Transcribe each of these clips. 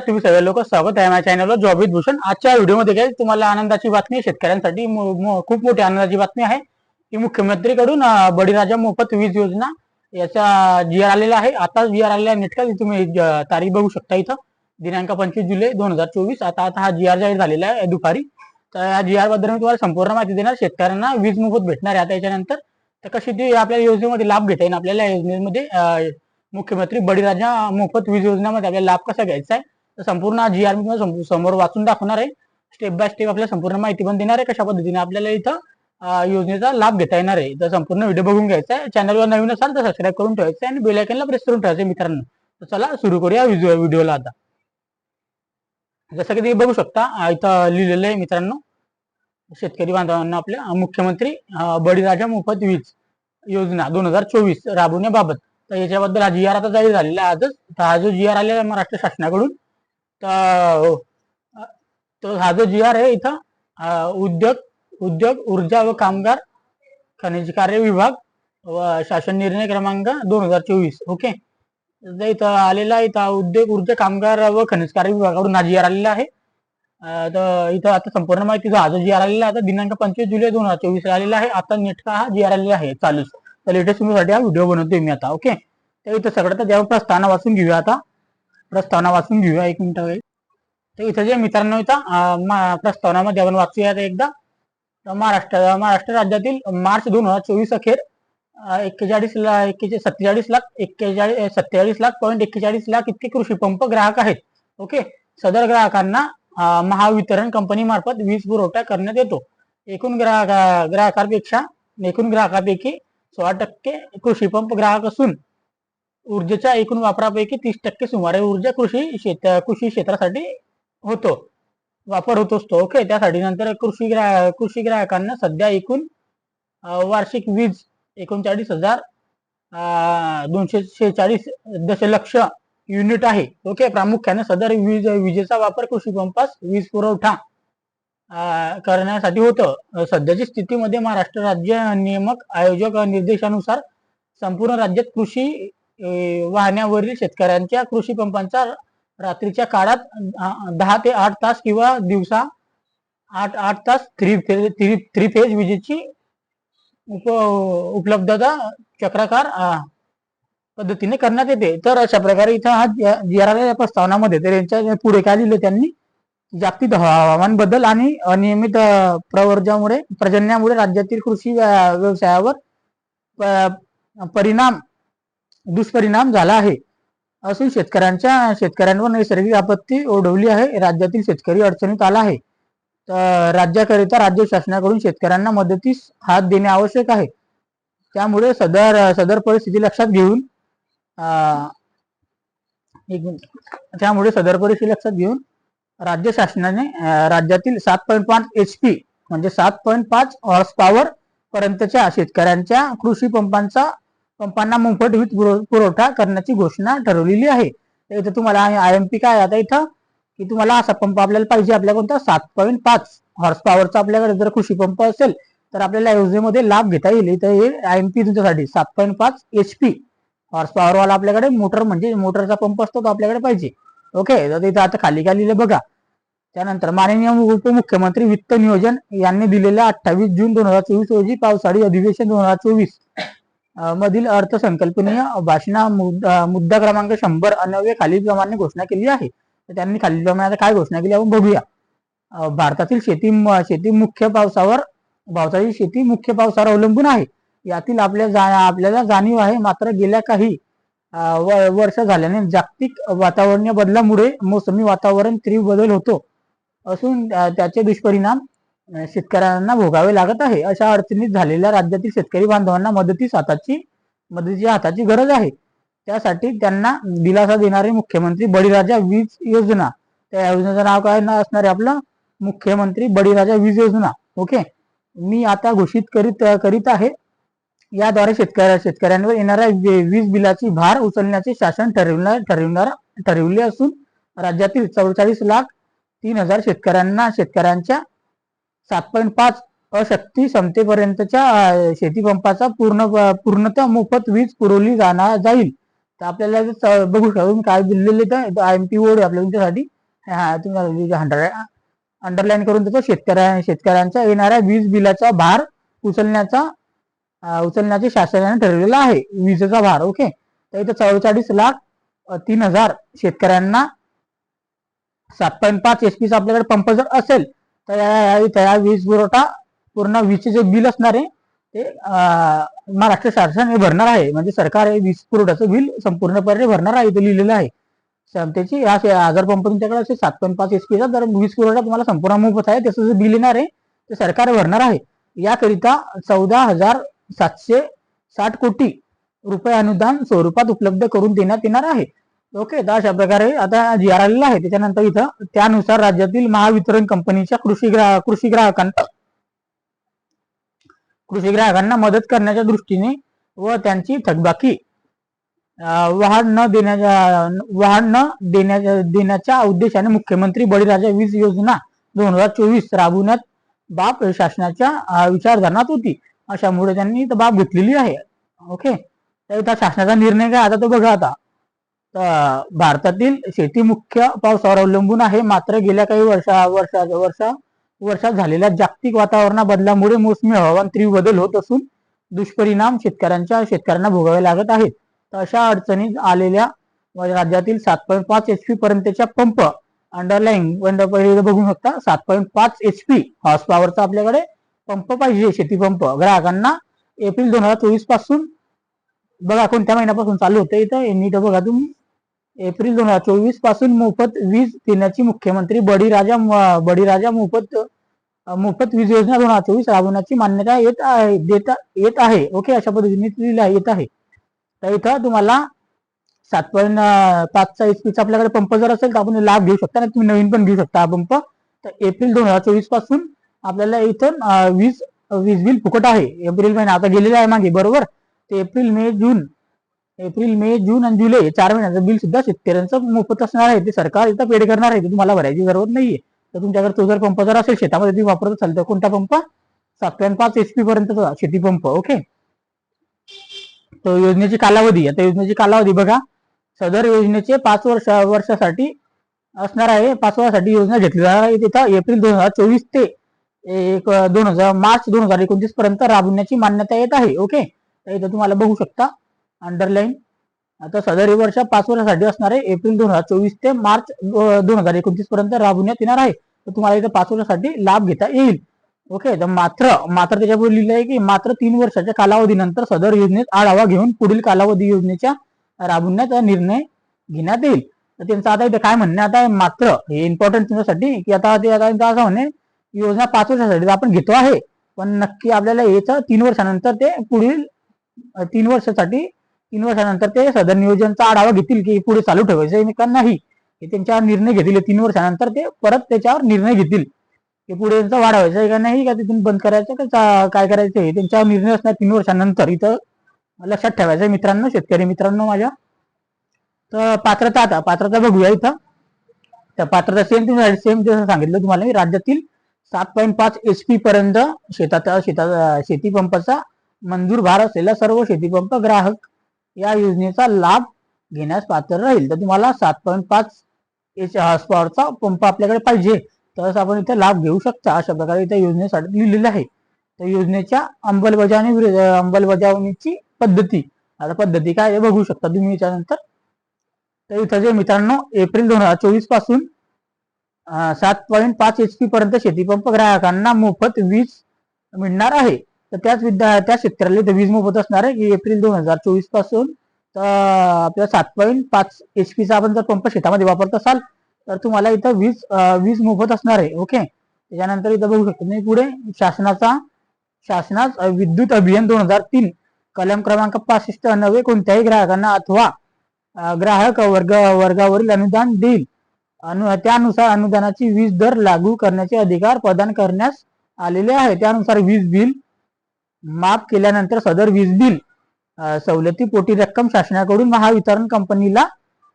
तुम्ही सगळे लोक स्वागत आहे माझ्या चॅनलवर जॉब विथ भूषण। आजच्या व्हिडिओमध्ये काय तुम्हाला आनंदाची बातमी, शेतकऱ्यांसाठी खूप मोठी आनंदाची बातमी आहे की मुख्यमंत्रीकडून बळीराजा मोफत वीज योजना याचा जीआर आलेला आहे। आता जीआर आलेला नेटका तुम्ही तारीख बघू शकता, इथं दिनांक 25 जुलै 2024। आता हा जीआर जाहीर झालेला आहे दुपारी। तर या जीआर बद्दल मी तुम्हाला संपूर्ण माहिती देणार। शेतकऱ्यांना वीज मोफत भेटणार आहे आता याच्यानंतर, तर कशी ती आपल्या योजनेमध्ये लाभ घेता येईल, आपल्याला योजनेमध्ये मुख्यमंत्री बळीराजा मोफत वीज योजनेमध्ये आपल्याला लाभ कसा घ्यायचा आहे, तर संपूर्ण जीआर मी समोर वाचून दाखवणार आहे। स्टेप बाय स्टेप आपल्याला संपूर्ण माहिती पण देणार आहे कशा पद्धतीने आपल्याला इथं योजनेचा लाभ घेता येणार आहे। तर संपूर्ण व्हिडिओ बघून घ्यायचा आहे। चॅनलवर नवीन असाल तर सबस्क्राईब करून ठेवायचं आणि बेल आयकॉनला प्रेस करून ठेवायचं मित्रांनो। तर चला सुरू करूया व्हिडिओला। आता जसं की तुम्ही बघू शकता इथं लिहिलेलं आहे मित्रांनो, शेतकरी बांधवांना आपल्या मुख्यमंत्री बळीराजा मोफत वीज योजना 2024 राबवण्याबाबत। तर याच्याबद्दल हा जीआर आता जाहीर झालेला आहे आजच। तर हा जो जीआर आलेला आहे महाराष्ट्र शासनाकडून, तर हा जो जीआर आहे इथं उद्योग ऊर्जा व कामगार खनिज कार्य विभाग व शासन निर्णय क्रमांक 2024 ओके। इथं आलेला आहे, इथं उद्योग ऊर्जा कामगार व खनिज कार्य विभागाकडून हा जीआर आलेला आहे। तर इथं आता संपूर्ण माहिती हा जो जीआर आलेला आहे आता दिनांक 25 जुलै 2024 आलेला आहे। आता नेटका हा जीआर आलेला आहे चालूच। तर लेटेस्ट साठी हा व्हिडिओ बनवतोय मी आता ओके। तर इथं सगळं तर प्रस्तावना वाचून घेऊया। आता प्रस्तावना वाचून घेऊया एक मिनिट वेळ। तर इथं जे मित्रांनो इथं प्रस्तावनामध्ये आपण वाचूया एकदा। महाराष्ट्र राज्यातील मार्च 2024 अखेर 47 लाख इतके कृषी पंप ग्राहक आहेत ओके। सदर ग्राहकांना महावितरण कंपनी मार्फत वीज पुरवठा करण्यात येतो। एकूण ग्राहकापैकी 16% कृषी पंप ग्राहक असून ऊर्जेच्या एकूण वापरापैकी 30% सुमारे ऊर्जा कृषी क्षेत्रासाठी वापर होत असतो ओके। त्यासाठी नंतर कृषी ग्राहकांना सध्या एकूण वार्षिक वीज 39,246 दशलक्ष युनिट आहे ओके। प्रामुख्याने सदर विजेचा वापर कृषी पंपास वीज पुरवठा करण्यासाठी होतं। सध्याची स्थितीमध्ये महाराष्ट्र राज्य नियामक आयोजक निर्देशानुसार संपूर्ण राज्यात कृषी वाहनावरील शेतकऱ्यांच्या कृषी पंपांचा रात्रीच्या काळात 10 ते 8 तास किंवा दिवसा 8 तास थ्री फेज विजेची उपलब्धता चक्राकार पद्धतीने करण्यात येते। तर अशा प्रकारे इथं हा जीआर आलेल्या प्रस्तावनामध्ये तर यांच्या पुढे काय लिहिलं त्यांनी, जागतिक हवामान बदल आणि अनियमित पर्जन्यामुळे राज्यातील कृषी व्यवसायावर दुष्परिणाम झाला आहे असून शेतकऱ्यांवर नैसर्गिक आपत्ती ओढवली आहे। राज्यातील शेतकरी अडचणीत आला आहे। तर राज्याकरिता राज्य शासनाकडून शेतकऱ्यांना मदतीस हात देणे आवश्यक आहे। त्यामुळे सदर परिस्थिती लक्षात घेऊन राज्य शासनाने राज्यातील 7.5 HP म्हणजे 7.5 हॉर्स पॉवर पर्यंतच्या शेतकऱ्यांच्या कृषी पंपांना मोफत वीज पुरवठा करण्याची घोषणा ठरवलेली आहे। तर इथं तुम्हाला IMP काय आता इथं की तुम्हाला असा पंप आपल्याला पाहिजे, आपल्या कोणता 7.5 हॉर्स पॉवरचा आपल्याकडे जर कृषी पंप असेल तर आपल्याला योजनेमध्ये लाभ घेता येईल। इथं हे IMP तुमच्यासाठी 7.5 HP हॉर्स पॉवर वाला आपल्याकडे मोटर म्हणजे मोटरचा पंप असतो तो आपल्याकडे पाहिजे ओके। तर इथं आता खाली काय लिहिलं बघा। त्यानंतर माननीय उपमुख्यमंत्री वित्त नियोजन यांनी दिलेल्या 28 जून 2024 रोजी पावसाळी अधिवेशन 2024 मधील अर्थसंकल्पनीय भाषणा मुद्दा क्रमांक 100 अन्वये खालीलप्रमाणे घोषणा केली आहे। तर त्यांनी खालीलप्रमाणे काय घोषणा केली आपण बघूया। भारतातील शेती मुख्य पावसावर अवलंबून आहे यातील आपल्याला जाणीव आहे। मात्र गेल्या काही वर्ष झाल्याने जागतिक वातावरणीय बदलामुळे मोसमी वातावरण तीव्र बदल होतो असून त्याचे दुष्परिणाम शेतकऱ्यांना भोगावे लागत आहे। अशा अडचणीत झालेल्या राज्यातील शेतकरी बांधवांना मदतीच्या हाताची गरज आहे। त्यासाठी त्यांना दिलासा देणारे मुख्यमंत्री बळीराजा वीज योजना, त्या योजनेचं नाव काय असणार आहे आपलं, मुख्यमंत्री बळीराजा वीज योजना ओके। मी आता घोषित करीत आहे। याद्वारे शेतकऱ्यांवर येणाऱ्या वीज बिलाची भार उचलण्याचे शासन ठरविले असून राज्यातील 44,03,000 शेतकऱ्यांच्या 7.5 अशक्ती क्षमतेपर्यंतच्या शेतीपंपाचा पूर्णतः मोफत वीज पुरवली जाईल। तर आपल्याला बघू शकतो काय दिलेले तर IMP वोड आपल्या तुमच्यासाठी हा तुम्ही अंडरलाईन करून देतो. शेतकऱ्यांच्या येणाऱ्या वीज बिलाचा भार उचलण्याचे शासनाने ठरवलेला आहे, विजेचा भार. ओके, तर इथं 44,03,000 शेतकऱ्यांना 7.5 HP चा आपल्याकडे पंप जर असेल तर या वीज पुरवठा पूर्ण वीजचे जे बिल असणार आहे ते महाराष्ट्र शासन हे भरणार आहे. म्हणजे सरकार हे वीज पुरवठ्याचं बिल संपूर्णपणे भरणार आहे, इथे लिहिलेलं आहे. क्षमतेची या 1000 पंप तुमच्याकडे असेल 7.5 HP चा, तर वीज पुरवठा तुम्हाला संपूर्ण मोफत आहे. त्याचं जे बिल येणार आहे ते सरकार भरणार आहे. याकरिता 14,760 कोटी रुपये अनुदान स्वरूपात उपलब्ध करून देण्यात येणार आहे. ओके, तर अशा प्रकारे आता जी आर आलेला आहे. त्याच्यानंतर इथं त्यानुसार राज्यातील महावितरण कंपनीच्या कृषी ग्राहकांना मदत करण्याच्या दृष्टीने व त्यांची थकबाकी वाढ न देण्याच्या उद्देशाने मुख्यमंत्री बळीराजा वीज योजना 2024 राबवण्यात बाब शासनाच्या विचारधारणात होती. अशामुळे त्यांनी बाब घेतलेली आहे. ओके, तर इथं शासनाचा निर्णय काय आता तो बघा. आता भारतातील शेती मुख्य पावसावर अवलंबून आहे. मात्र गेल्या काही वर्षात झालेल्या जागतिक वातावरण बदलामुळे मोसमी हवामान तीव्र बदल होत असून दुष्परिणाम शेतकऱ्यांना भोगावे लागत आहेत. तर अशा अडचणीत आलेल्या राज्यातील 7.5 HP पर्यंतच्या पंप अंडरलाईन पहिले बघू शकता. 7.5 HP हॉर्स पॉवरचा आपल्याकडे पंप पाहिजे, शेती पंप ग्राहकांना एप्रिल 2024 पासून बघा कोणत्या महिन्यापासून चालू होतं इथं नीट बघा तुम्ही. एप्रिल 2024 पासून मोफत वीज देण्याची मुख्यमंत्री बळीराजा मोफत वीज योजना 2024 राबवण्याची मान्यता येत आहे. ओके, अशा पद्धतीने लिहिलं येत आहे. तर इथं तुम्हाला 7.5 HP चा आपल्याकडे पंप जर असेल तर आपण लाभ घेऊ शकता, नाही तुम्ही नवीन पण घेऊ शकता हा पंप. तर एप्रिल 2024 पासून आपल्याला इथं वीज बिल फुकट आहे. एप्रिल महिना आता गेलेला आहे मागे, बरोबर. ते एप्रिल मे जून आणि जुलै 4 महिन्याचं बिल सुद्धा शेतकऱ्यांचं मोफत असणार आहे. ते सरकार इथं पेड करणार आहे, तुम्हाला भरायची जरूरत नाहीये. तर तुमच्याकडे तो जर पंप जर असेल शेतामध्ये तुम्ही वापरत असाल तर कोणता पंप, 7.5 HP पर्यंतचा शेती पंप. ओके, तो योजनेची कालावधी, आता योजनेची कालावधी बघा. सदर योजनेचे 5 वर्षासाठी असणार आहे. 5 वर्षासाठी योजना घेतली जाणार आहे. तिथं एप्रिल 2024 ते मार्च 2029 पर्यंत राबवण्याची मान्यता येत आहे. ओके, तर इथं तुम्हाला बघू शकता अंडरलाईन. आता सदर वर्ष 5 वर्षासाठी असणार आहे. एप्रिल 2024 ते मार्च 2029 पर्यंत राबवण्यात येणार आहे. तर तुम्हाला इथं 5 वर्षासाठी लाभ घेता येईल. ओके, तर मात्र त्याच्यापुढे लिहिलं आहे की मात्र 3 वर्षाच्या कालावधीनंतर सदर योजनेत आढावा घेऊन पुढील कालावधी योजनेच्या राबवण्याचा निर्णय घेण्यात येईल. तर त्यांचं आता इथे काय म्हणणं आता मात्र हे इम्पॉर्टंट तुमच्यासाठी की आता असं म्हणे योजना 5 वर्षासाठी आपण घेतो आहे, पण नक्की आपल्याला याचं 3 वर्षानंतर ते पुढील 3 वर्षानंतर ते सदर नियोजनचा आढावा घेतील की पुढे चालू ठेवायचं का नाही, हे त्यांच्यावर निर्णय घेतील. 3 वर्षानंतर ते परत त्याच्यावर निर्णय घेतील की पुढे यांचा वाढवायचा आहे का नाही, का तिथून बंद करायचं का काय करायचं, हे त्यांच्यावर निर्णय असणार 3 वर्षानंतर. इथं लक्षात ठेवायचं मित्रांनो, शेतकरी मित्रांनो माझ्या. तर पात्रता बघूया इथं. तर पात्रता सेम जसं सांगितलं तुम्हाला, राज्यातील 7.5 HP पर्यंत शेती पंपाचा मंजूर भार असलेला सर्व शेती पंप ग्राहक या योजनेचा लाभ घेण्यास पात्र राहील. तर तुम्हाला 7.5 हॉर्स पॉवरचा पंप आपल्याकडे पाहिजे तर आपण इथे लाभ घेऊ शकता. अशा प्रकारे इथे योजनेसाठी लिहिलेलं आहे. तर योजनेच्या अंमलबजावणीची पद्धती, आता पद्धती काय हे बघू शकता तुम्ही याच्यानंतर. तर इथं जे मित्रांनो एप्रिल 2024 पासून 7.5 HP पर्यंत शेतीपंप ग्राहकांना मोफत वीज मिळणार आहे. तर त्या शेतकऱ्याला वीज मोफत असणार आहे की एप्रिल 2024 पासून. तर आपल्या 7.5 HP चा आपण जर पंप शेतामध्ये वापरत असाल तर तुम्हाला इथं वीज मोफत असणार आहे. ओके, त्याच्यानंतर इथं बघू शकतो तुम्ही पुढे शासनास विद्युत अभियान 2003 कलम क्रमांक 65 अन्वये कोणत्याही ग्राहकांना अथवा ग्राहक वर्गावरील अनुदान देईल. त्यानुसार अनुदानाची वीज दर लागू करण्याचे अधिकार प्रदान करण्यास आलेले आहे. त्यानुसार वीज बिल माफ केल्यानंतर सदर वीज बिल सवलतीपोटी रक्कम शासनाकडून महावितरण कंपनीला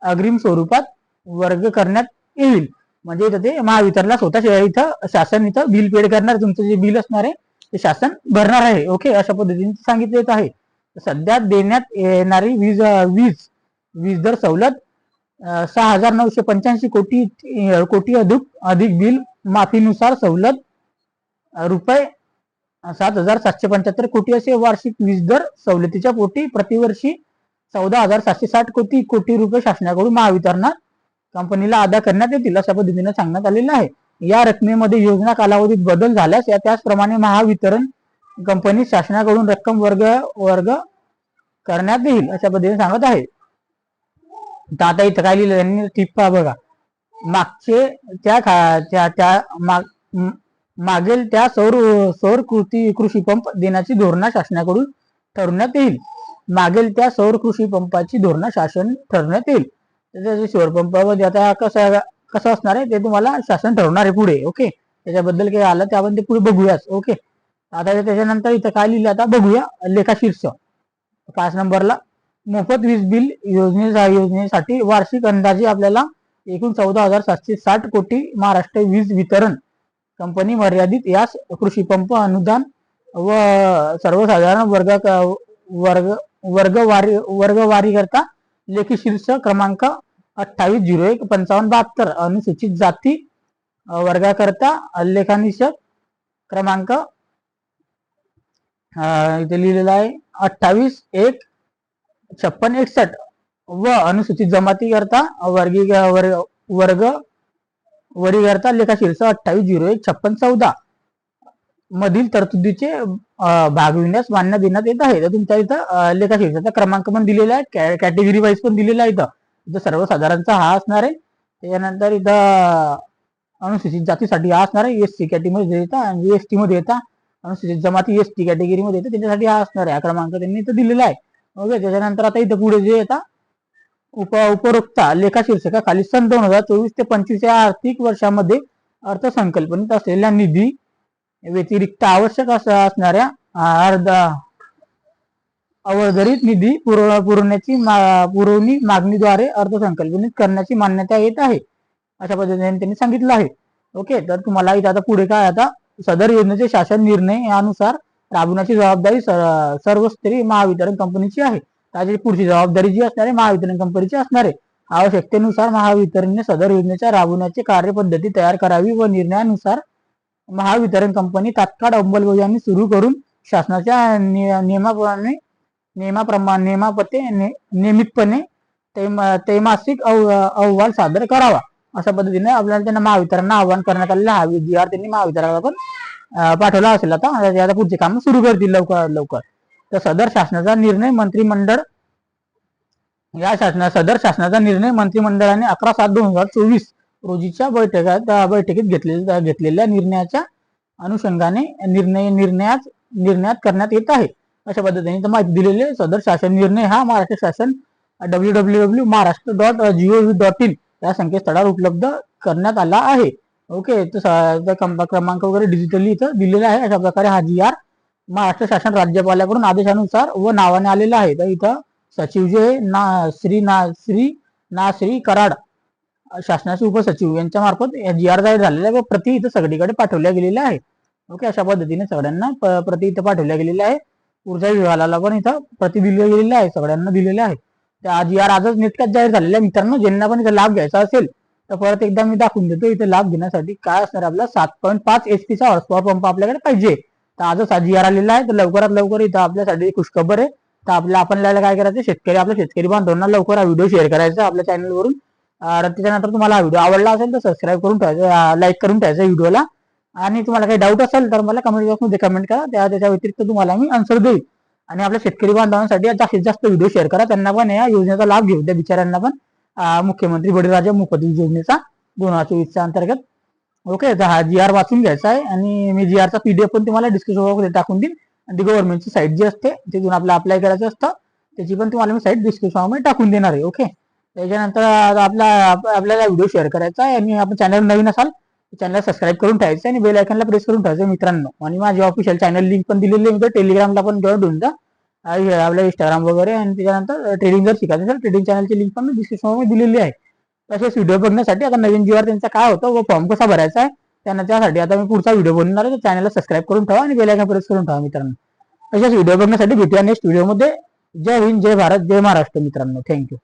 अग्रिम स्वरूपात वर्ग करण्यात येईल. म्हणजे इथं ते महावितरणला स्वतः इथं शासन इथं बिल पेड करणार, तुमचं जे बिल असणार आहे ते शासन भरणार आहे. ओके, अशा पद्धतीने सांगितले येत आहे. सध्या देण्यात येणारी वीज दर सवलत 6,985 कोटी अधिक बिल माफीनुसार सवलत रुपये 7,775 कोटी असे वार्षिक वीज दर सवलतीच्या पोटी प्रतिवर्षी 14,760 कोटी रुपये शासनाकडून महावितरण कंपनीला अदा करण्यात येतील अशा पद्धतीने सांगण्यात आलेलं आहे. या रकमेमध्ये योजना कालावधीत बदल झाल्यास त्याचप्रमाणे महावितरण कंपनी शासनाकडून रक्कम वर्ग करण्यात येईल अशा पद्धतीने सांगत आहे. तर आता इथं काय लिहिलं त्यांनी टिप्पा बघा. मागेल त्या सौर कृषी पंप देण्याची धोरणा शासनाकडून ठरवण्यात येईल. मागेल त्या सौर कृषी पंपाची धोरणा शासन ठरवण्यात येईल. त्याचे सौर पंपामध्ये आता कसं असणार आहे ते तुम्हाला शासन ठरवणार आहे पुढे. ओके, त्याच्याबद्दल काय आलं ते आपण ते पुढे बघूयाच. ओके, आता त्याच्यानंतर इथं काय लिहिलं आता बघूया. लेखा शीर्ष 5 नंबरला मोफत वीज बिल योजनेसाठी वार्षिक अंदाजे आपल्याला एकूण 14,760 कोटी महाराष्ट्र वीज वितरण कंपनी मर्यादित यास कृषी पंप अनुदान व सर्वसाधारण वर्गवारी करता लेखी शीर्ष क्रमांक 28015572 अनुसूचित जाती वर्गाकरता लेखानिशक क्रमांक इथे लिहिलेला आहे 28,15661 व अनुसूचित जमाती करता वर्ग करता लेखा शीर्ष 28015614 मधील तरतुदीचे भागविण्यास मान्य देण्यात येत आहे. तर तुमच्या इथं लेखा शीर्षाचा क्रमांक पण दिलेला आहे, कॅटेगरी वाईज पण दिलेला आहे. इथं सर्वसाधारणचा हा असणार आहे. त्याच्यानंतर इथं अनुसूचित जातीसाठी हा असणार आहे, एससी कॅटेगरीमध्ये येतात आणि एसटी मध्ये येतात. अनुसूचित जमाती एसटी कॅटेगरीमध्ये येतात त्याच्यासाठी हा असणार आहे. हा क्रमांक त्यांनी इथं दिलेला आहे. ओके, त्याच्यानंतर आता इथं पुढे जे येतात उपरोक्त लेखा शीर्षकाखाली सन 2024 ते 25 या आर्थिक वर्षामध्ये अर्थसंकल्पनेत असलेल्या निधी व्यतिरिक्त आवश्यक असणाऱ्या अवर्धरित निधी पुरवणी मागणीद्वारे अर्थसंकल्पनेत करण्याची मान्यता येत आहे अशा पद्धतीने त्यांनी सांगितलं आहे. ओके, तर तुम्हाला इथं आता पुढे काय आता सदर योजनेचे शासन निर्णय यानुसार राबवण्याची जबाबदारी सर्वस्तरीय महावितरण कंपनीची आहे. त्याची पुढची जबाबदारी जी असणार आहे महावितरण कंपनीची असणार आहे. आवश्यकतेनुसार महावितरणने सदर योजनेच्या राबवण्याची कार्यपद्धती तयार करावी व निर्णयानुसार महावितरण कंपनी तात्काळ अंमलबजावणी सुरू करून शासनाच्या नियमितपणे त्रैमासिक अहवाल सादर करावा अशा पद्धतीने आपल्याला त्यांना महावितरणला आवाहन करण्यात आलेलं हा जी आर त्यांनी महावितरणाला पण पाठवला असेल. आता पुढचे काम सुरू करतील लवकर. तर सदर शासनाचा निर्णय मंत्रिमंडळाने 11/7/2024 रोजीच्या बैठकीत घेतलेल्या निर्णयाच्या अनुषंगाने निर्णयात करण्यात येत आहे अशा पद्धतीने माहिती दिलेली आहे. सदर शासन निर्णय हा महाराष्ट्र शासन www.maharashtra.gov.in या संकेतस्थळावर उपलब्ध करण्यात आला आहे. ओके, तर क्रमांक वगैरे डिजिटली इथं दिलेला आहे. अशा प्रकारे हा जी आर महाराष्ट्र शासन राज्यपालाकडून आदेशानुसार व नावाने आलेला आहे. तर इथं सचिव जे श्री कराड शासनाचे उपसचिव यांच्या मार्फत जी आर जाहीर झालेला आहे व प्रति इथं सगळीकडे पाठवल्या गेलेल्या आहे. ओके, अशा पद्धतीने सगळ्यांना प्रति इथं पाठवल्या गेलेल्या आहे. ऊर्जा विभागाला पण इथं प्रति दिल्या गेलेल्या आहे, सगळ्यांना दिलेल्या आहे. त्या जी आर आजच नेटक्यात जाहीर झालेल्या मित्रांनो, ज्यांना पण इथं लाभ घ्यायचा असेल तर परत एकदा मी दाखवून देतो. इथे लाभ घेण्यासाठी काय असणार आपला 7.5 HP चा हॉर्स पॉवर पंप आपल्याकडे पाहिजे. तर आजच हा जी आर आलेला आहे. तर लवकरात लवकर इथं आपल्यासाठी खुशखबर आहे. तर आपल्याला काय करायचं, आपल्या शेतकरी बांधवांना लवकर हा व्हिडिओ शेअर करायचा आपल्या चॅनलवरून. त्याच्यानंतर तुम्हाला हा व्हिडिओ आवडला असेल तर सबस्क्राईब करून ठेवायचं, लाईक करून ठेवायचं व्हिडिओला. आणि तुम्हाला काही डाऊट असेल तर मला कमेंट बॉक्समध्ये कमेंट करा, त्याच्या व्यतिरिक्त तुम्हाला मी आन्सर देईल. आणि आपल्या शेतकरी बांधवांसाठी जास्तीत जास्त व्हिडिओ शेअर करा, त्यांना पण या योजनेचा लाभ घेऊ द्या बिचाऱ्यांना पण. मुख्यमंत्री बळीराजा मोफत वीज योजनेचा 2024 अंतर्गत. ओके, तर हा जी आर वाचून घ्यायचा आहे आणि मी जी आरचा PDF पण तुम्हाला डिस्क्रिप्शन बॉक्समध्ये टाकून देईन. आणि ती गव्हर्नमेंटची साईट जी असते तिथून आपल्याला अप्लाय करायचं असतं, त्याची पण तुम्हाला मी साईट डिस्क्रिप्शन मध्ये टाकून देणार आहे. ओके, त्याच्यानंतर आपल्याला व्हिडिओ शेअर करायचा आहे आणि आपण चॅनल नवीन असाल चॅनल सबस्क्राईब करून ठेवायचं आणि बेल आयकॉनला प्रेस करून ठेवायचं मित्रांनो. आणि माझी ऑफिशियल चॅनल लिंक पण दिलेली आहे, टेलिग्रामला पण जॉईन होऊन जा, आपल्या इंस्टाग्राम वगैरे. आणि त्याच्यानंतर ट्रेडिंग जर शिकायचं असेल ट्रेडिंग चॅनलची लिंक पण मी डिस्क्रिप्शन मध्ये दिलेली आहे. तसेच व्हिडिओ बघण्यासाठी आता नवीन जी आर त्यांचा काय होतं व फॉर्म कसा भरायचा आहे त्यासाठी आता मी पुढचा व्हिडिओ बनवणार आहे. चॅनलला सबस्क्राईब करून ठेवा आणि बेल आयकॉन प्रेस करून ठेवा मित्रांनो. तसेच व्हिडिओ बघण्यासाठी भेटूया नेक्स्ट व्हिडिओमध्ये. जय हिंद, जय भारत, जय महाराष्ट्र मित्रांनो. थँक्यू.